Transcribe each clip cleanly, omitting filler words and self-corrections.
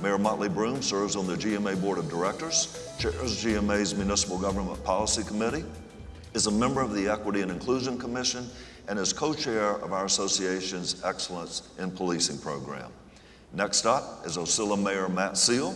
Mayor Motley Broom serves on the GMA Board of Directors, chairs GMA's Municipal Government Policy Committee, is a member of the Equity and Inclusion Commission, and is co-chair of our association's Excellence in Policing program. Next up is Ocilla Mayor Matt Seale.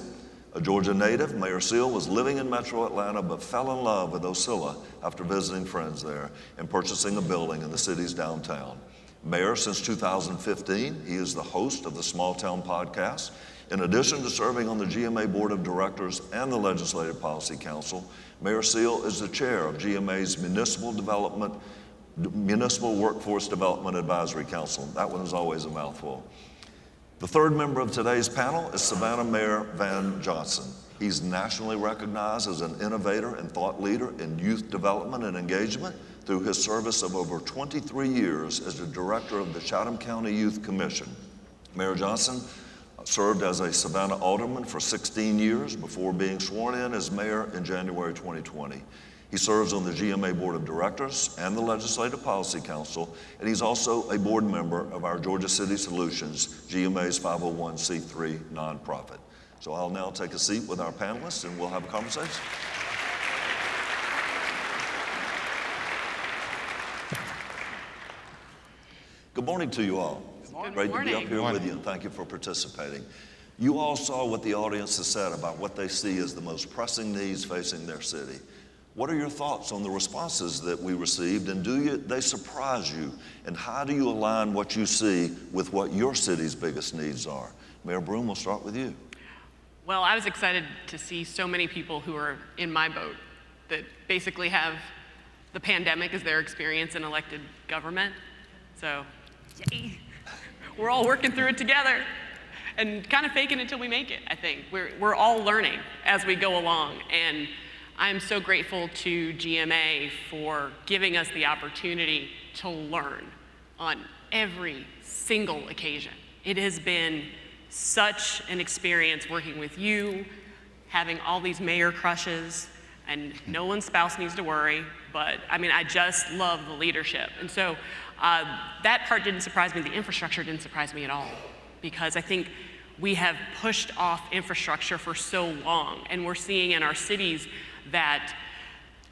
A Georgia native, Mayor Seale was living in Metro Atlanta but fell in love with Ocilla after visiting friends there and purchasing a building in the city's downtown. Mayor since 2015, he is the host of the Small Town Podcast. In addition to serving on the GMA Board of Directors and the Legislative Policy Council, Mayor Seale is the chair of GMA's Municipal Workforce Development Advisory Council. That one is always a mouthful. The third member of today's panel is Savannah Mayor Van Johnson. He's nationally recognized as an innovator and thought leader in youth development and engagement through his service of over 23 years as the director of the Chatham County Youth Commission. Mayor Johnson served as a Savannah alderman for 16 years before being sworn in as mayor in January 2020. He serves on the GMA Board of Directors and the Legislative Policy Council, and he's also a board member of our Georgia City Solutions, GMA's 501c3 nonprofit. So I'll now take a seat with our panelists and we'll have a conversation. Good morning to you all. Great to be up here with you, and thank you for participating. You all saw what the audience has said about what they see as the most pressing needs facing their city. What are your thoughts on the responses that we received, and do they surprise you? And how do you align what you see with what your city's biggest needs are? Mayor Broom, we'll start with you. Well, I was excited to see so many people who are in my boat that basically have the pandemic as their experience in elected government. So, yay. We're all working through it together and kind of faking it till we make it, I think. We're all learning as we go along, and I'm so grateful to GMA for giving us the opportunity to learn on every single occasion. It has been such an experience working with you, having all these mayor crushes, and no one's spouse needs to worry, but I mean, I just love the leadership. And so that part didn't surprise me. The infrastructure didn't surprise me at all, because I think we have pushed off infrastructure for so long, and we're seeing in our cities that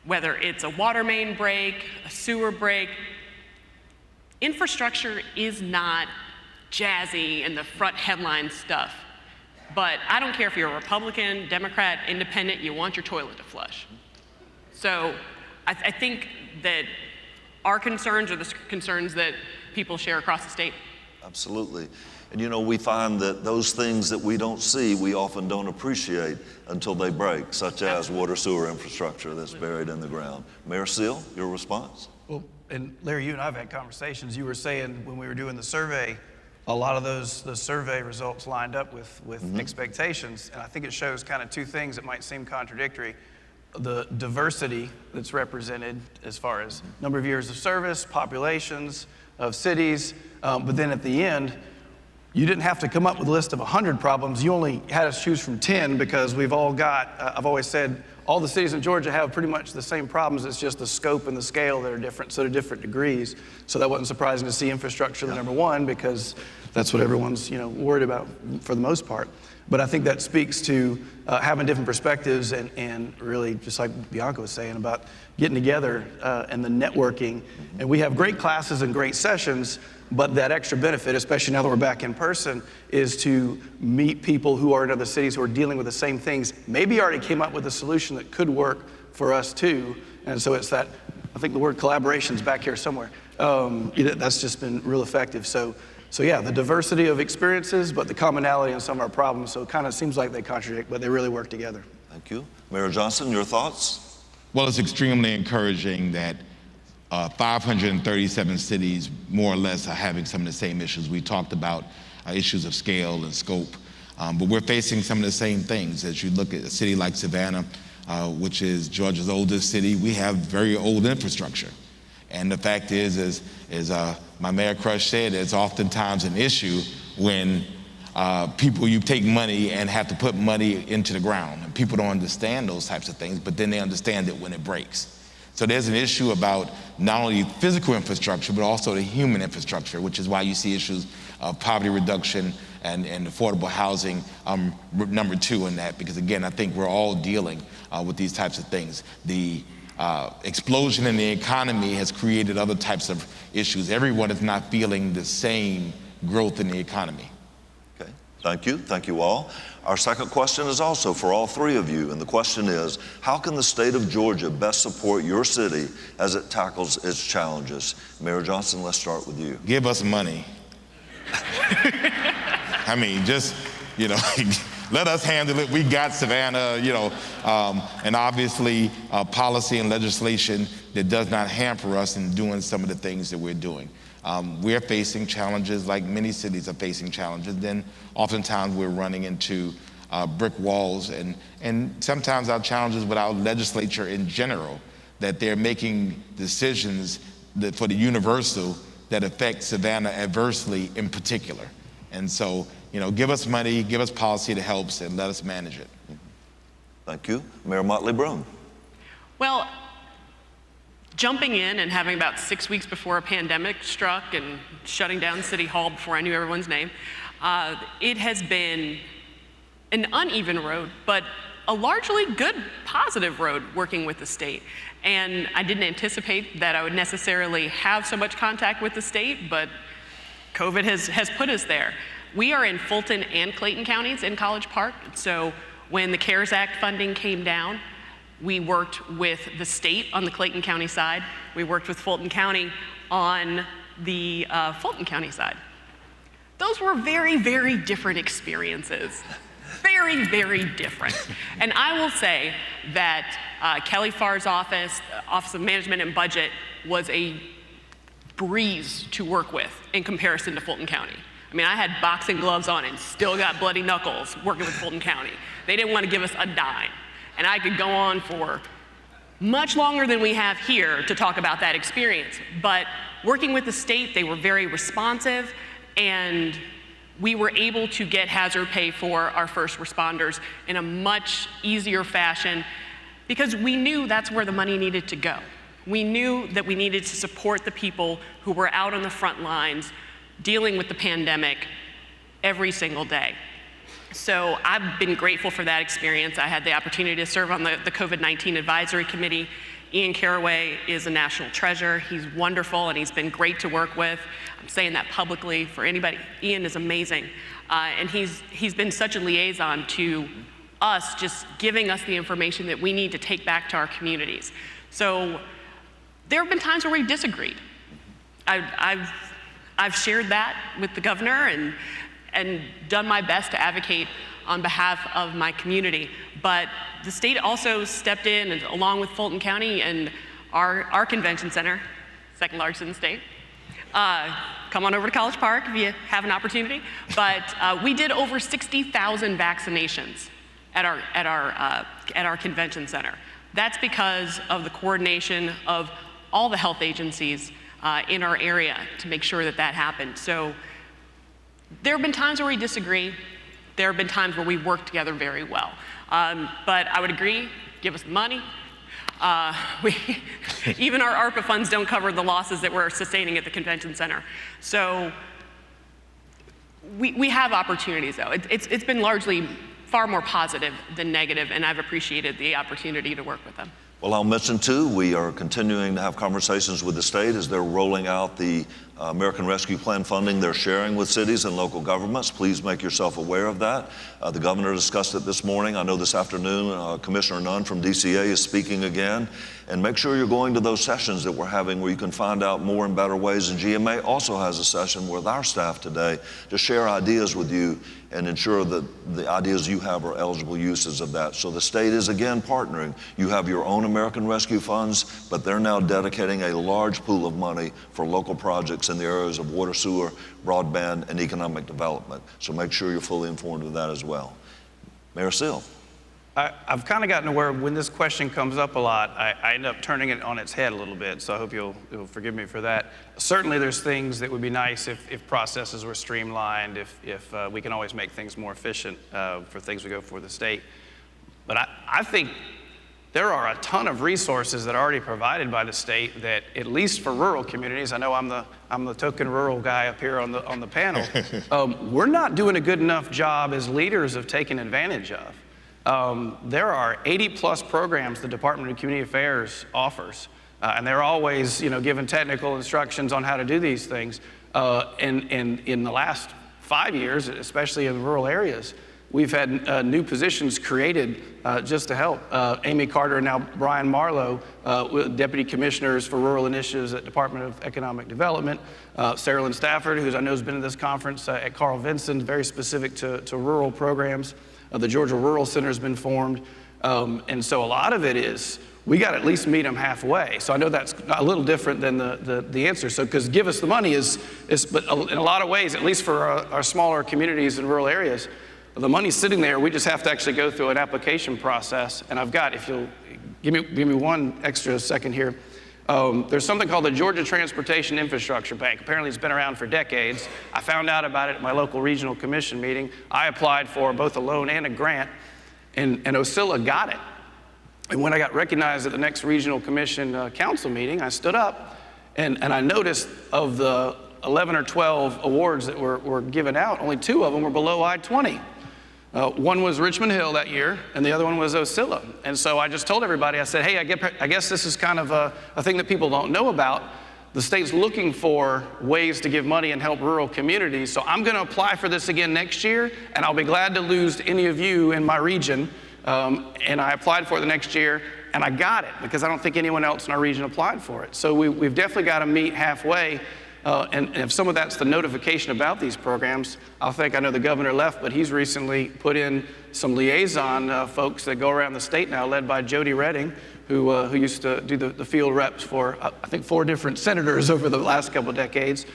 whether it's a water main break, a sewer break, infrastructure is not jazzy and the front headline stuff. But I don't care if you're a Republican, Democrat, Independent, you want your toilet to flush. So I think that our concerns are the concerns that people share across the state. Absolutely. And you know, we find that those things that we don't see, we often don't appreciate until they break, such as water sewer infrastructure that's buried in the ground. Mayor Seale, your response? Well, and Larry, you and I have had conversations. You were saying when we were doing the survey, a lot of the survey results lined up with expectations. And I think it shows kind of two things that might seem contradictory. The diversity that's represented as far as number of years of service, populations of cities, but then at the end, you didn't have to come up with a list of 100 problems. You only had us choose from 10 because we've all got, I've always said, all the cities in Georgia have pretty much the same problems. It's just the scope and the scale that are different, so to different degrees. So that wasn't surprising to see infrastructure the number one, because that's what everyone's worried about for the most part. But I think that speaks to having different perspectives and really, just like Bianca was saying, about getting together and the networking. And we have great classes and great sessions, but that extra benefit, especially now that we're back in person, is to meet people who are in other cities who are dealing with the same things, maybe already came up with a solution that could work for us too. And so it's that, I think the word collaboration is back here somewhere. That's just been real effective. So yeah, the diversity of experiences, but the commonality in some of our problems. So it kind of seems like they contradict, but they really work together. Thank you. Mayor Johnson, your thoughts? Well, it's extremely encouraging that 537 cities, more or less, are having some of the same issues. We talked about issues of scale and scope, but we're facing some of the same things. As you look at a city like Savannah, which is Georgia's oldest city, we have very old infrastructure. And the fact is my mayor crush said, it's oftentimes an issue when you take money and have to put money into the ground. And people don't understand those types of things, but then they understand it when it breaks. So there's an issue about not only physical infrastructure, but also the human infrastructure, which is why you see issues of poverty reduction and affordable housing number 2 in that, because again, I think we're all dealing with these types of things. The explosion in the economy has created other types of issues. Everyone is not feeling the same growth in the economy. Okay, thank you. Thank you all. Our second question is also for all 3 of you, and the question is, how can the state of Georgia best support your city as it tackles its challenges? Mayor Johnson, let's start with you. Give us money. I mean, just, let us handle it. We got Savannah, and obviously policy and legislation that does not hamper us in doing some of the things that we're doing. We're facing challenges like many cities are facing challenges. Then oftentimes we're running into brick walls, and sometimes our challenges with our legislature in general, that they're making decisions that for the universal that affect Savannah adversely in particular. And so, give us money, give us policy that helps, and let us manage it. Thank you. Mayor Motley Broom. Well, jumping in and having about 6 weeks before a pandemic struck and shutting down City Hall before I knew everyone's name, it has been an uneven road, but a largely good, positive road working with the state. And I didn't anticipate that I would necessarily have so much contact with the state, but COVID has put us there. We are in Fulton and Clayton counties in College Park. So when the CARES Act funding came down, we worked with the state on the Clayton County side. We worked with Fulton County on the Fulton County side. Those were very, very different experiences. Very, very different. And I will say that Kelly Farr's office, Office of Management and Budget, was a breeze to work with in comparison to Fulton County. I mean, I had boxing gloves on and still got bloody knuckles working with Fulton County. They didn't want to give us a dime. And I could go on for much longer than we have here to talk about that experience. But working with the state, they were very responsive, and we were able to get hazard pay for our first responders in a much easier fashion because we knew that's where the money needed to go. We knew that we needed to support the people who were out on the front lines dealing with the pandemic every single day. So I've been grateful for that experience. I had the opportunity to serve on the COVID-19 Advisory Committee. Ian Caraway is a national treasure. He's wonderful, and he's been great to work with. I'm saying that publicly for anybody. Ian is amazing. And he's been such a liaison to us, just giving us the information that we need to take back to our communities. So there have been times where we've disagreed. I've shared that with the governor and done my best to advocate on behalf of my community. But the state also stepped in, and along with Fulton County and our convention center, second largest in the state. Come on over to College Park if you have an opportunity. But we did over 60,000 vaccinations at our convention center. That's because of the coordination of all the health agencies in our area to make sure that that happened. So there have been times where we disagree. There have been times where we work together very well. But I would agree, give us money. Even our ARPA funds don't cover the losses that we're sustaining at the convention center. So we have opportunities, though. It's been largely far more positive than negative, and I've appreciated the opportunity to work with them. Well, I'll mention too, we are continuing to have conversations with the state as they're rolling out the American Rescue Plan funding they're sharing with cities and local governments. Please make yourself aware of that. The governor discussed it this morning. I know this afternoon Commissioner Nunn from DCA is speaking again. And make sure you're going to those sessions that we're having where you can find out more and better ways. And GMA also has a session with our staff today to share ideas with you and ensure that the ideas you have are eligible uses of that. So the state is again partnering. You have your own American Rescue Funds, but they're now dedicating a large pool of money for local projects in the areas of water, sewer, broadband, and economic development. So make sure you're fully informed of that as well. Mayor Seale. I've kind of gotten to where when this question comes up a lot, I end up turning it on its head a little bit, so I hope you'll forgive me for that. Certainly there's things that would be nice if processes were streamlined, if we can always make things more efficient for things we go for the state. But I think there are a ton of resources that are already provided by the state that, at least for rural communities, I know I'm the token rural guy up here on the panel, we're not doing a good enough job as leaders of taking advantage of. There are 80+ programs the Department of Community Affairs offers, and they're always, given technical instructions on how to do these things. And in the last 5 years, especially in rural areas, we've had new positions created just to help. Amy Carter and now Brian Marlowe, Deputy Commissioners for Rural Initiatives at Department of Economic Development. Sarah Lynn Stafford, who I know has been at this conference at Carl Vinson, very specific to rural programs. The Georgia Rural Center has been formed. And so a lot of it is, we got to at least meet them halfway. So I know that's a little different than the answer. So, because give us the money but in a lot of ways, at least for our smaller communities in rural areas, the money's sitting there. We just have to actually go through an application process. And I've got, if you'll give me one extra second here, there's something called the Georgia Transportation Infrastructure Bank. Apparently it's been around for decades. I found out about it at my local regional commission meeting. I applied for both a loan and a grant, and Ocilla got it. And when I got recognized at the next regional commission council meeting, I stood up and I noticed of the 11 or 12 awards that were given out, only 2 of them were below I-20. One was Richmond Hill that year, and the other one was Ocilla. And so I just told everybody, I said, hey, I guess this is kind of a thing that people don't know about. The state's looking for ways to give money and help rural communities. So I'm going to apply for this again next year, and I'll be glad to lose any of you in my region. And I applied for it the next year, and I got it because I don't think anyone else in our region applied for it. So we've definitely got to meet halfway. And if some of that's the notification about these programs, I know the governor left, but he's recently put in some liaison folks that go around the state now, led by Jody Redding, who used to do the field reps for, I think, 4 different senators over the last couple of decades.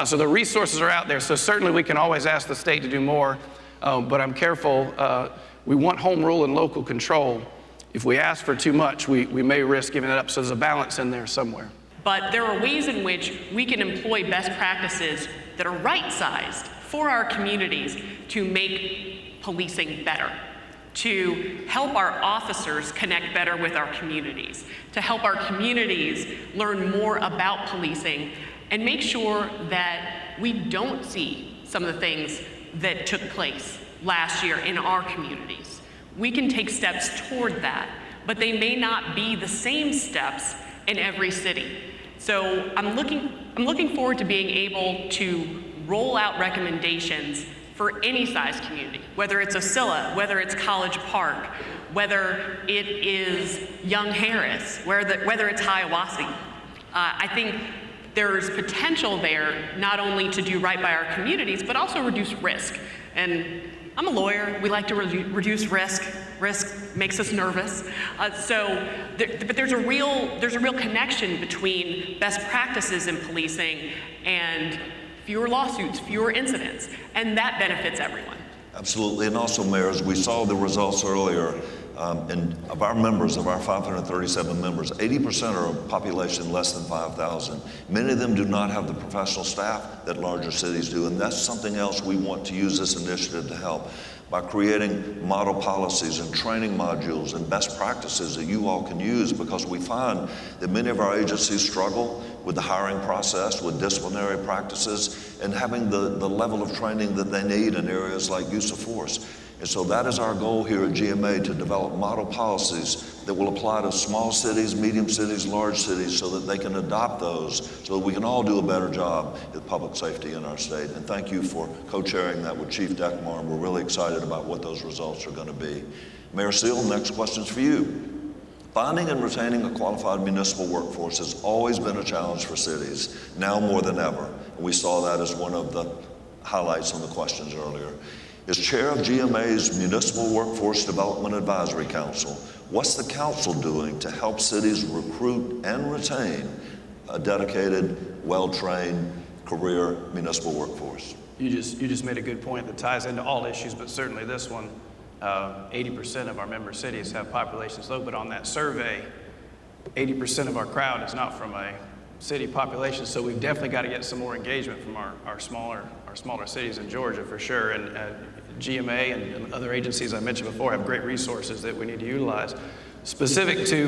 So the resources are out there. So certainly we can always ask the state to do more, but I'm careful. We want home rule and local control. If we ask for too much, we may risk giving it up. So there's a balance in there somewhere. But there are ways in which we can employ best practices that are right-sized for our communities to make policing better, to help our officers connect better with our communities, to help our communities learn more about policing, and make sure that we don't see some of the things that took place last year in our communities. We can take steps toward that, but they may not be the same steps in every city. So I'm looking forward to being able to roll out recommendations for any size community, whether it's Ocilla, whether it's College Park, whether it is Young Harris, whether it's Hiawassee. I think there's potential there not only to do right by our communities, but also reduce risk. And I'm a lawyer. We like to reduce risk. Risk makes us nervous. But there's a real connection between best practices in policing and fewer lawsuits, fewer incidents, and that benefits everyone. Absolutely, and also, Mayor, as we saw the results earlier, and of our members, of our 537 members, 80% are a population less than 5,000. Many of them do not have the professional staff that larger cities do, and that's something else we want to use this initiative to help by creating model policies and training modules and best practices that you all can use, because we find that many of our agencies struggle with the hiring process, with disciplinary practices, and having the level of training that they need in areas like use of force. And so that is our goal here at GMA, to develop model policies that will apply to small cities, medium cities, large cities, so that they can adopt those, so that we can all do a better job at public safety in our state. And thank you for co-chairing that with Chief Deckmar, and we're really excited about what those results are going to be. Mayor Seale, next question's for you. Finding and retaining a qualified municipal workforce has always been a challenge for cities, now more than ever. And we saw that as one of the highlights on the questions earlier. As chair of GMA's Municipal Workforce Development Advisory Council, what's the council doing to help cities recruit and retain a dedicated, well-trained career municipal workforce? You just made a good point that ties into all issues, but certainly this one. 80% of our member cities have populations low, but on that survey, 80% of our crowd is not from a city population, so we've definitely got to get some more engagement from our smaller cities in Georgia for sure. And GMA and other agencies I mentioned before have great resources that we need to utilize. Specific to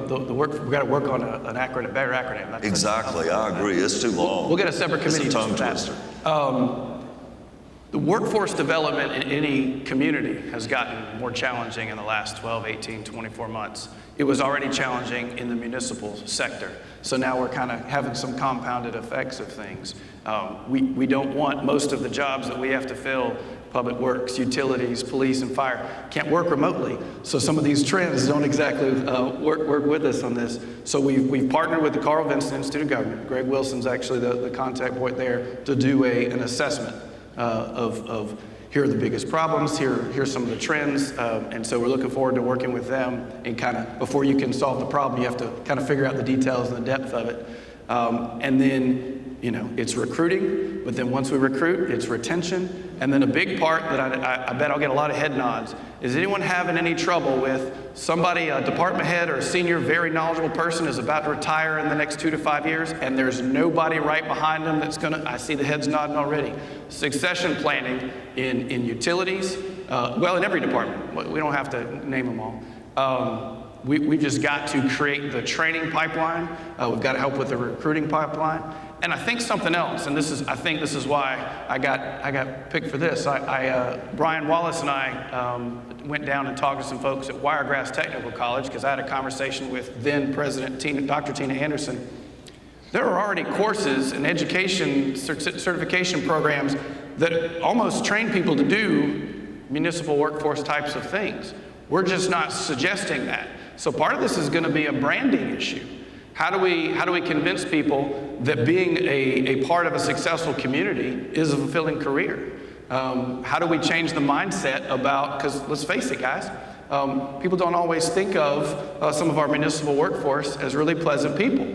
the work, we've got to work on an acronym, better acronym. That's Exactly, I agree. It's too long. We'll get a separate committee It's a just tongue for that. twister. The workforce development in any community has gotten more challenging in the last 12, 18, 24 months. It was already challenging in the municipal sector. So now we're kind of having some compounded effects of things. We don't want most of the jobs that we have to fill, public works, utilities, police, and fire, can't work remotely. So some of these trends don't exactly work with us on this. So we've partnered with the Carl Vinson Institute of Government. Greg Wilson's actually the contact point there to do an assessment of here are the biggest problems, here's some of the trends, and so we're looking forward to working with them and kind of, before you can solve the problem, you have to kind of figure out the details and the depth of it. And then, it's recruiting, but then once we recruit, it's retention. And then a big part that I bet I'll get a lot of head nods is anyone having any trouble with somebody, a department head or a senior, very knowledgeable person is about to retire in the next 2 to 5 years, and there's nobody right behind them that's I see the heads nodding already. Succession planning in utilities, in every department. We don't have to name them all. We've just got to create the training pipeline. We've got to help with the recruiting pipeline. And I think something else, and I think this is why I got picked for this. Brian Wallace and I went down and talked to some folks at Wiregrass Technical College because I had a conversation with then President Dr. Tina Anderson. There are already courses and education certification programs that almost train people to do municipal workforce types of things. We're just not suggesting that. So part of this is going to be a branding issue. How do we convince people that being a part of a successful community is a fulfilling career? How do we change the mindset about, because let's face it, guys, people don't always think of some of our municipal workforce as really pleasant people.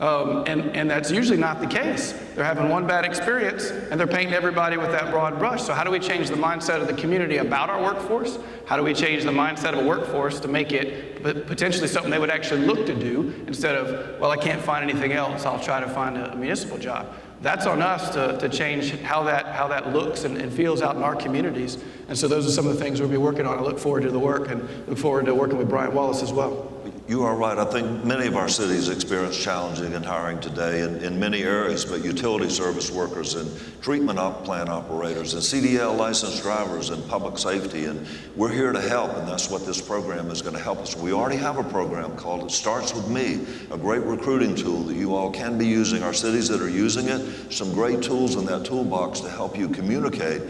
And that's usually not the case. They're having one bad experience and they're painting everybody with that broad brush. So how do we change the mindset of the community about our workforce? How do we change the mindset of a workforce to make it potentially something they would actually look to do instead of, well, I can't find anything else, I'll try to find a municipal job. That's on us to change how that looks and feels out in our communities. And so those are some of the things we'll be working on. I look forward to the work and look forward to working with Brian Wallace as well. You are right. I think many of our cities experience challenging in hiring today in many areas, but utility service workers and treatment plant operators and CDL licensed drivers and public safety, and we're here to help, and that's what this program is going to help us. We already have a program called It Starts With Me, a great recruiting tool that you all can be using. Our cities that are using it, some great tools in that toolbox to help you communicate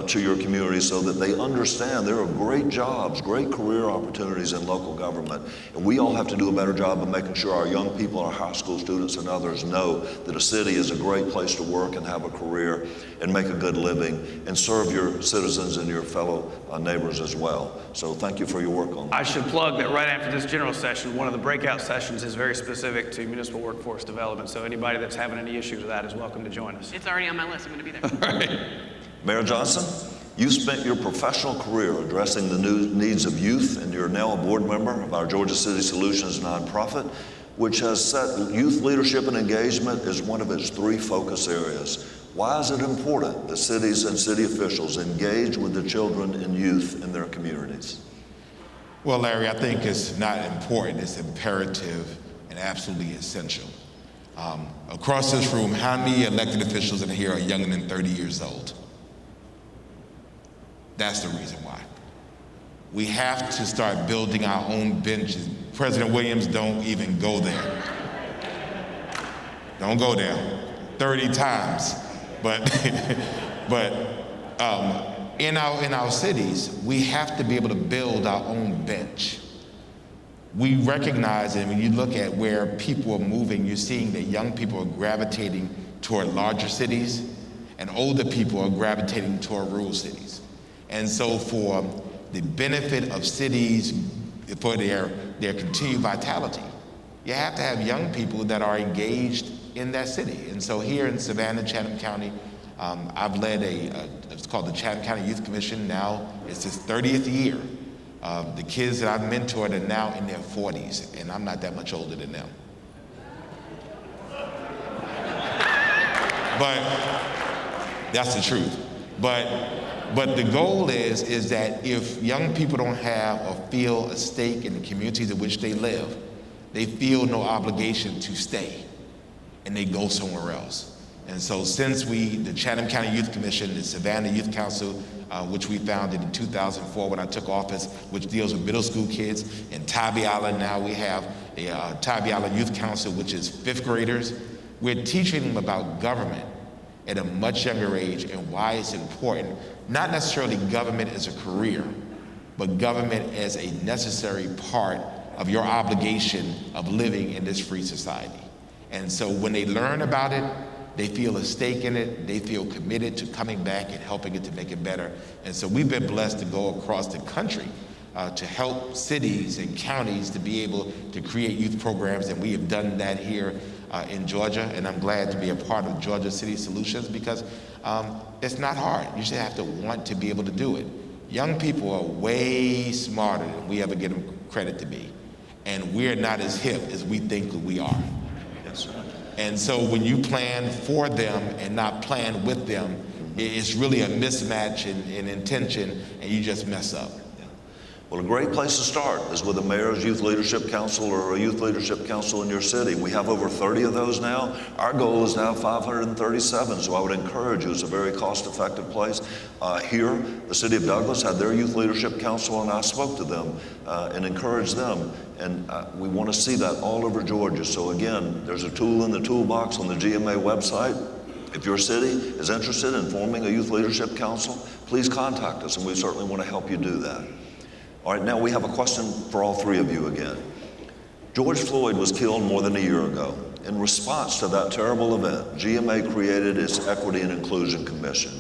to your community so that they understand there are great jobs, great career opportunities in local government. And we all have to do a better job of making sure our young people, our high school students and others know that a city is a great place to work and have a career and make a good living and serve your citizens and your fellow neighbors as well. So thank you for your work on that. I should plug that right after this general session, one of the breakout sessions is very specific to municipal workforce development. So anybody that's having any issues with that is welcome to join us. It's already on my list. I'm going to be there. All right. Mayor Johnson, you spent your professional career addressing the needs of youth, and you're now a board member of our Georgia City Solutions nonprofit, which has set youth leadership and engagement as one of its 3 focus areas. Why is it important that cities and city officials engage with the children and youth in their communities? Well, Larry, I think it's not important, it's imperative and absolutely essential. Across this room, how many elected officials in here are younger than 30 years old? That's the reason why. We have to start building our own benches. President Williams, don't even go there. Don't go there. 30 times. But in our cities, we have to be able to build our own bench. We recognize that when you look at where people are moving, you're seeing that young people are gravitating toward larger cities and older people are gravitating toward rural cities. And so for the benefit of cities, for their continued vitality, you have to have young people that are engaged in that city. And so here in Savannah, Chatham County, I've led it's called the Chatham County Youth Commission. Now it's its 30th year. The kids that I've mentored are now in their 40s, and I'm not that much older than them. But that's the truth. But But the goal is that if young people don't have or feel a stake in the communities in which they live, they feel no obligation to stay, and they go somewhere else. And so since the Chatham County Youth Commission, the Savannah Youth Council, which we founded in 2004 when I took office, which deals with middle school kids, and Tybee Island, now we have a Tybee Island Youth Council, which is fifth graders. We're teaching them about government at a much younger age and why it's important, not necessarily government as a career, but government as a necessary part of your obligation of living in this free society. And so when they learn about it, they feel a stake in it, they feel committed to coming back and helping it to make it better. And so we've been blessed to go across the country to help cities and counties to be able to create youth programs, and we have done that here in Georgia, and I'm glad to be a part of Georgia City Solutions because it's not hard. You just have to want to be able to do it. Young people are way smarter than we ever give them credit to be, and we're not as hip as we think we are. Yes, sir. And so when you plan for them and not plan with them, it's really a mismatch in intention, and you just mess up. Well, a great place to start is with a mayor's youth leadership council or a youth leadership council in your city. We have over 30 of those now. Our goal is now 537, so I would encourage you. It's a very cost-effective place. Here, the city of Douglas had their youth leadership council, and I spoke to them and encouraged them. And we want to see that all over Georgia. So again, there's a tool in the toolbox on the GMA website. If your city is interested in forming a youth leadership council, please contact us, and we certainly want to help you do that. All right, now we have a question for all three of you again. George Floyd was killed more than a year ago. In response to that terrible event, GMA created its Equity and Inclusion Commission.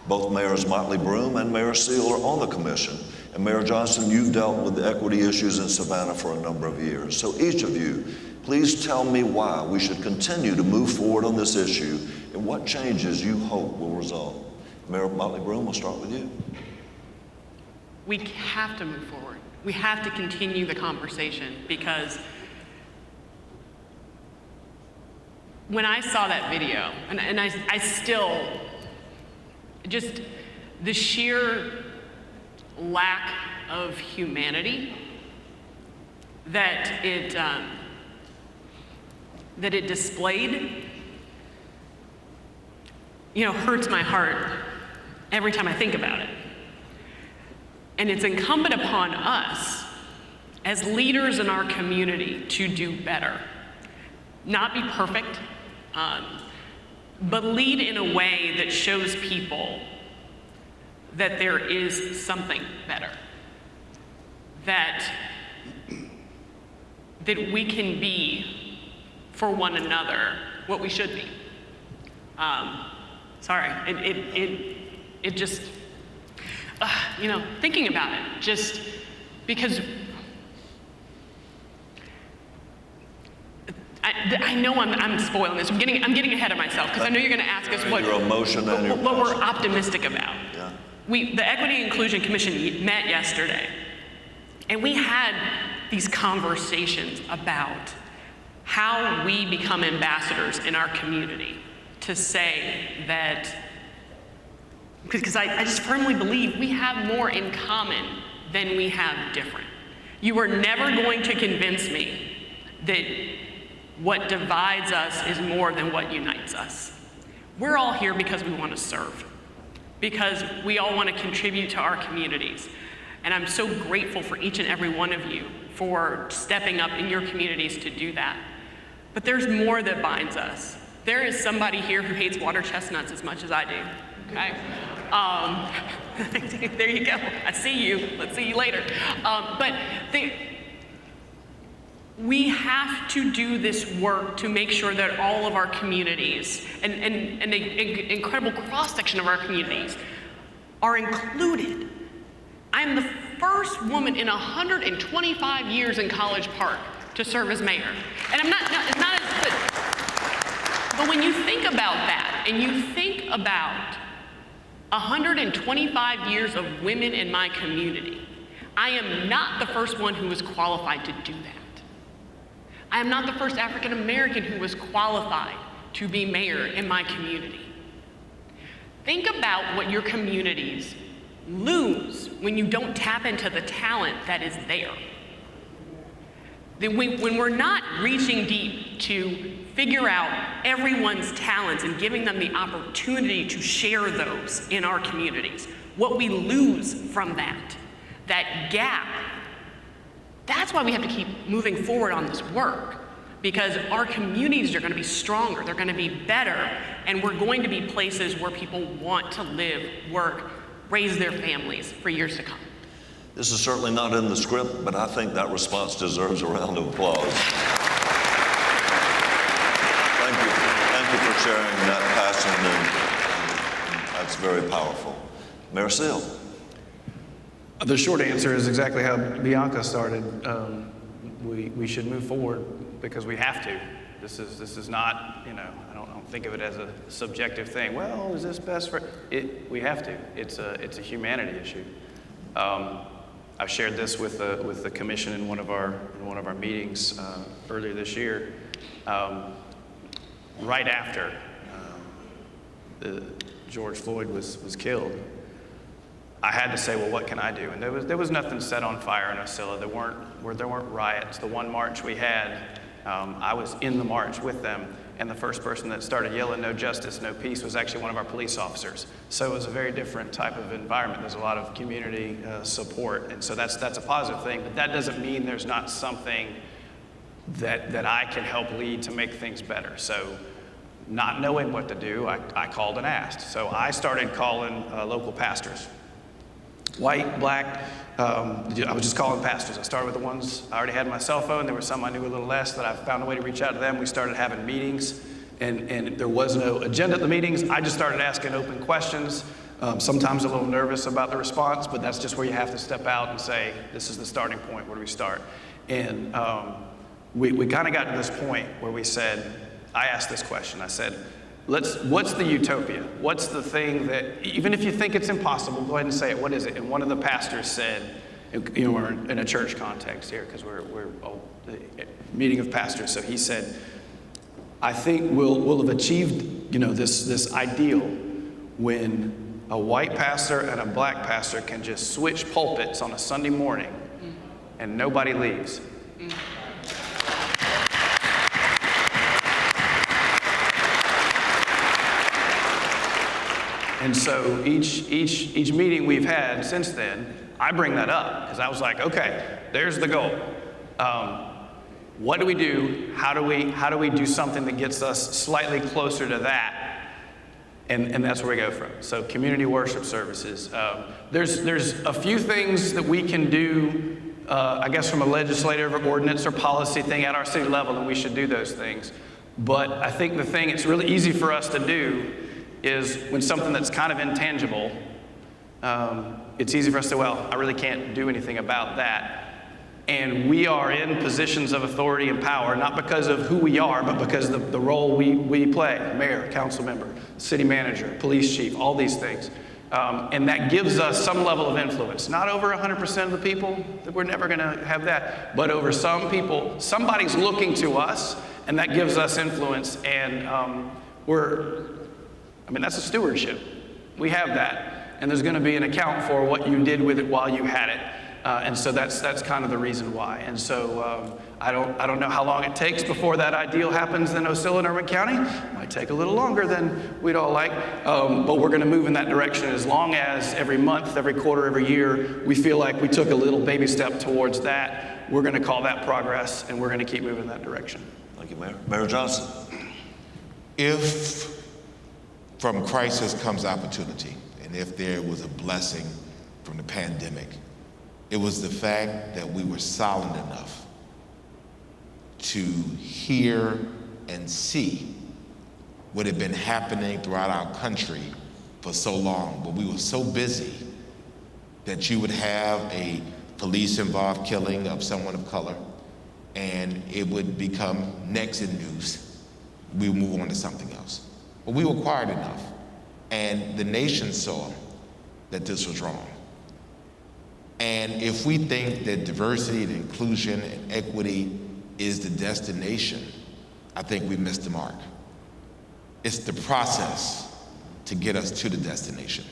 Both Mayors Motley, Broom and Mayor Seale are on the commission. And Mayor Johnson, you've dealt with the equity issues in Savannah for a number of years. So each of you, please tell me why we should continue to move forward on this issue and what changes you hope will result. Mayor Motley Broom, we'll start with you. We have to move forward. We have to continue the conversation because when I saw that video, and I still, just the sheer lack of humanity that it displayed, hurts my heart every time I think about it. And it's incumbent upon us as leaders in our community to do better. Not be perfect, but lead in a way that shows people that there is something better. That we can be for one another what we should be. It just, thinking about it, just because I know I'm spoiling this. I'm getting ahead of myself because I know you're going to ask us what we're optimistic about. Yeah. The Equity and Inclusion Commission met yesterday, and we had these conversations about how we become ambassadors in our community to say that, because I just firmly believe we have more in common than we have different. You are never going to convince me that what divides us is more than what unites us. We're all here because we want to serve, because we all want to contribute to our communities. And I'm so grateful for each and every one of you for stepping up in your communities to do that. But there's more that binds us. There is somebody here who hates water chestnuts as much as I do, okay? There you go, I see you, let's see you later. We have to do this work to make sure that all of our communities and an incredible cross-section of our communities are included. I'm the first woman in 125 years in College Park to serve as mayor. And I'm not but when you think about that, and you think about 125 years of women in my community, I am not the first one who was qualified to do that. I am not the first African American who was qualified to be mayor in my community. Think about what your communities lose when you don't tap into the talent that is there. When we're not reaching deep to figure out everyone's talents and giving them the opportunity to share those in our communities, what we lose from that gap, that's why we have to keep moving forward on this work, because our communities are going to be stronger, they're going to be better, and we're going to be places where people want to live, work, raise their families for years to come. This is certainly not in the script, but I think that response deserves a round of applause. Thank you. Thank you for sharing that passion, and that's very powerful. Mayor Seale. The short answer is exactly how Bianca started. We should move forward because we have to. This is not, I don't think of it as a subjective thing. Well, is this best for it? We have to. It's a humanity issue. I've shared this with the commission in one of our meetings earlier this year. Right after George Floyd was killed, I had to say, well, what can I do? And there was nothing set on fire in Ocilla. There weren't riots. The one march we had, I was in the march with them, and the first person that started yelling, "No justice, no peace," was actually one of our police officers. So it was a very different type of environment. There's a lot of community support, and so that's a positive thing. But that doesn't mean there's not something that I can help lead to make things better. So, not knowing what to do, I called and asked. So I started calling local pastors. White, black, I was just calling pastors. I started with the ones I already had on my cell phone. There were some I knew a little less that I found a way to reach out to them. We started having meetings, and there was no agenda at the meetings. I just started asking open questions, sometimes a little nervous about the response, but that's just where you have to step out and say, this is the starting point, where do we start? And we kind of got to this point where we said, I asked this question, I said, what's the utopia? What's the thing that, even if you think it's impossible, go ahead and say it. What is it? And one of the pastors said, we're in a church context here because we're a meeting of pastors. So he said, I think we'll have achieved, this ideal when a white pastor and a black pastor can just switch pulpits on a Sunday morning and nobody leaves. And so each meeting we've had since then, I bring that up because I was like, okay, there's the goal. What do we do? How do we do something that gets us slightly closer to that? And that's where we go from. So community worship services. There's a few things that we can do, I guess from a legislative or ordinance or policy thing at our city level, and we should do those things. But I think the thing it's really easy for us to do is when something that's kind of intangible, it's easy for us to say, well, I really can't do anything about that. And we are in positions of authority and power, not because of who we are, but because of the role we play, mayor, council member, city manager, police chief, all these things. And that gives us some level of influence. Not over 100% of the people, that we're never gonna have that, but over some people, somebody's looking to us, and that gives us influence, and that's a stewardship. We have that, and there's going to be an account for what you did with it while you had it, and so that's kind of the reason why. And so I don't know how long it takes before that ideal happens in Ocilla and Irvine County. It might take a little longer than we'd all like, but we're going to move in that direction as long as every month, every quarter, every year we feel like we took a little baby step towards that. We're going to call that progress, and we're going to keep moving in that direction. Thank you, Mayor. Mayor Johnson. If from crisis comes opportunity, and if there was a blessing from the pandemic, it was the fact that we were silent enough to hear and see what had been happening throughout our country for so long, but we were so busy that you would have a police-involved killing of someone of color, and it would become next in news. We would move on to something else. But we were quiet enough, and the nation saw that this was wrong. And if we think that diversity and inclusion and equity is the destination, I think we missed the mark. It's the process to get us to the destination.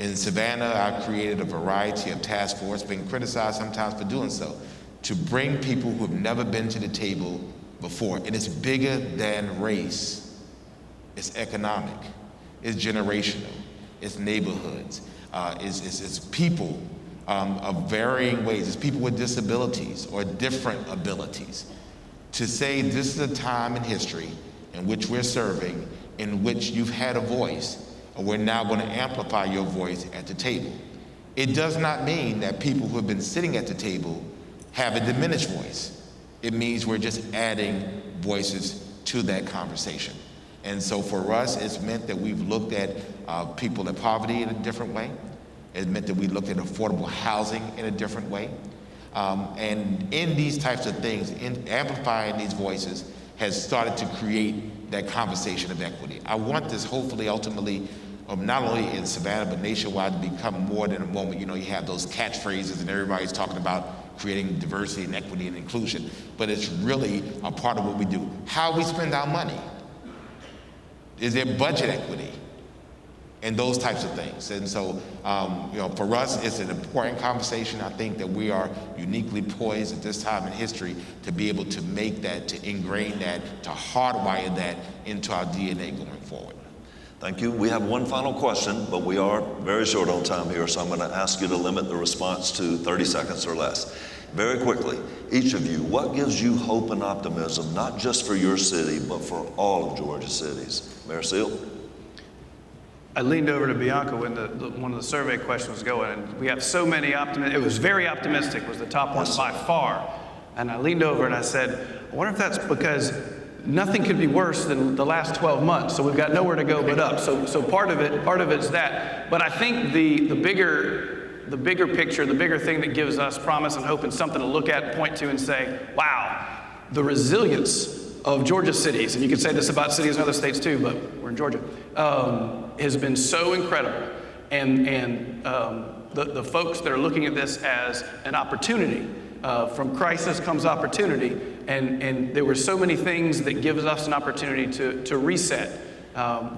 In Savannah, I created a variety of task force, being criticized sometimes for doing so, to bring people who have never been to the table before. And it's bigger than race. It's economic, it's generational, it's neighborhoods, it's people of varying ways. It's people with disabilities or different abilities. To say this is a time in history in which we're serving, in which you've had a voice, and we're now going to amplify your voice at the table. It does not mean that people who have been sitting at the table have a diminished voice. It means we're just adding voices to that conversation. And so for us, it's meant that we've looked at people in poverty in a different way. It meant that we looked at affordable housing in a different way. And in these types of things, in amplifying these voices has started to create that conversation of equity. I want this hopefully ultimately, not only in Savannah, but nationwide, to become more than a moment. You know, you have those catchphrases and everybody's talking about creating diversity and equity and inclusion, but it's really a part of what we do. How we spend our money. Is there budget equity? And those types of things. And so, you know, for us, it's an important conversation. I think that we are uniquely poised at this time in history to be able to make that, to ingrain that, to hardwire that into our DNA going forward. Thank you. We have one final question, but we are very short on time here, so I'm going to ask you to limit the response to 30 seconds or less. Very quickly, each of you, what gives you hope and optimism, not just for your city, but for all of Georgia's cities? Mayor Seale? I leaned over to Bianca when one of the survey questions was going, and we have so many optimistic. It was very optimistic, was the top one by far. And I leaned over and I said, I wonder if that's because nothing could be worse than the last 12 months, so we've got nowhere to go but up. So part of it's that. But I think the bigger picture, the bigger thing that gives us promise and hope and something to look at and point to and say, wow, the resilience of Georgia's cities, and you can say this about cities in other states too, but we're in Georgia, has been so incredible. And the folks that are looking at this as an opportunity, from crisis comes opportunity, and there were so many things that give us an opportunity to reset,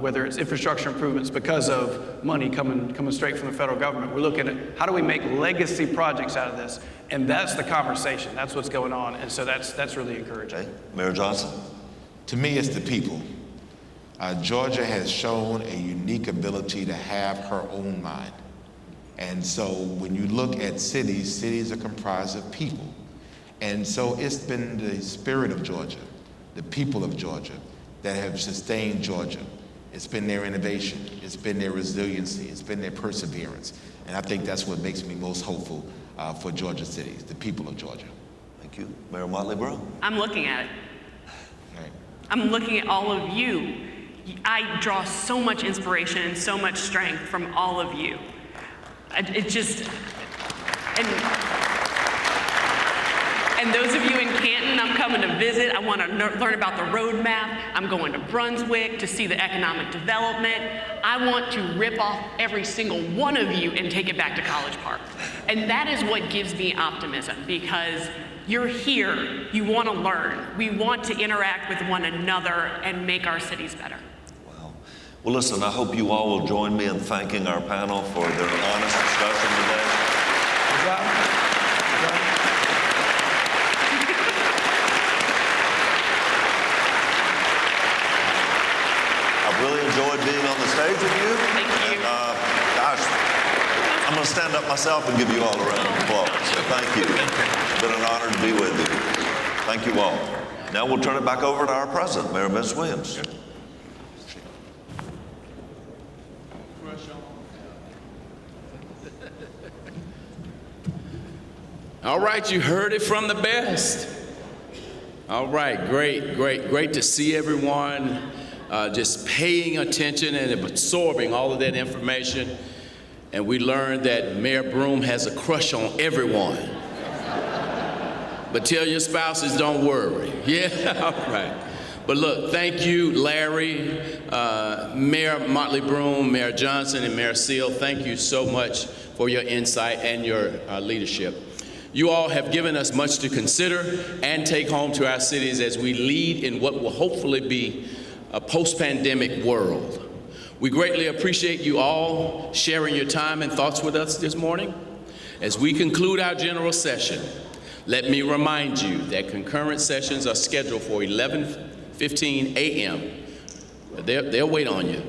whether it's infrastructure improvements because of money coming straight from the federal government. We're looking at how do we make legacy projects out of this, and that's the conversation. That's what's going on, and so that's really encouraging. Okay. Mayor Johnson? To me, it's the people. Georgia has shown a unique ability to have her own mind. And so when you look at cities, cities are comprised of people. And so it's been the spirit of Georgia, the people of Georgia, that have sustained Georgia. It's been their innovation, it's been their resiliency, it's been their perseverance. And I think that's what makes me most hopeful for Georgia cities, the people of Georgia. Thank you. Mayor Motley Broom? I'm looking at it. All right. I'm looking at all of you. I draw so much inspiration and so much strength from all of you. And those of you in Canton, I'm coming to visit. I want to learn about the roadmap. I'm going to Brunswick to see the economic development. I want to rip off every single one of you and take it back to College Park. And that is what gives me optimism, because you're here, you want to learn. We want to interact with one another and make our cities better. Wow. Well, listen, I hope you all will join me in thanking our panel for their honest discussion today. Good job. Good job. I've really enjoyed being on the stage with you. Thank you. And, gosh, I'm going to stand up myself and give you all a round of applause. So thank you. It's been an honor to be with you. Thank you all. Now we'll turn it back over to our president, Mayor Vince Williams. All right, you heard it from the best. All right, great to see everyone just paying attention and absorbing all of that information. And we learned that Mayor Broom has a crush on everyone. But tell your spouses, don't worry. Yeah, all right. But look, thank you, Larry, Mayor Motley Broom, Mayor Johnson, and Mayor Seale. Thank you so much for your insight and your leadership. You all have given us much to consider and take home to our cities as we lead in what will hopefully be a post-pandemic world. We greatly appreciate you all sharing your time and thoughts with us this morning. As we conclude our general session, let me remind you that concurrent sessions are scheduled for 11:15 a.m. They'll wait on you.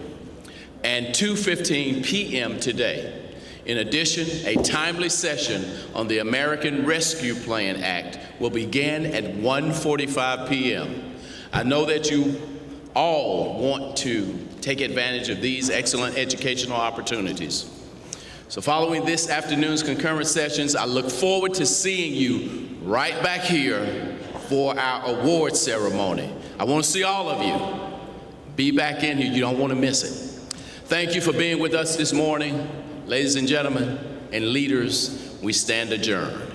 And 2:15 p.m. today. In addition, a timely session on the American Rescue Plan Act will begin at 1:45 p.m. I know that you all want to take advantage of these excellent educational opportunities. So following this afternoon's concurrent sessions, I look forward to seeing you right back here for our award ceremony. I want to see all of you. Be back in here. You don't want to miss it. Thank you for being with us this morning. Ladies and gentlemen, and leaders, we stand adjourned.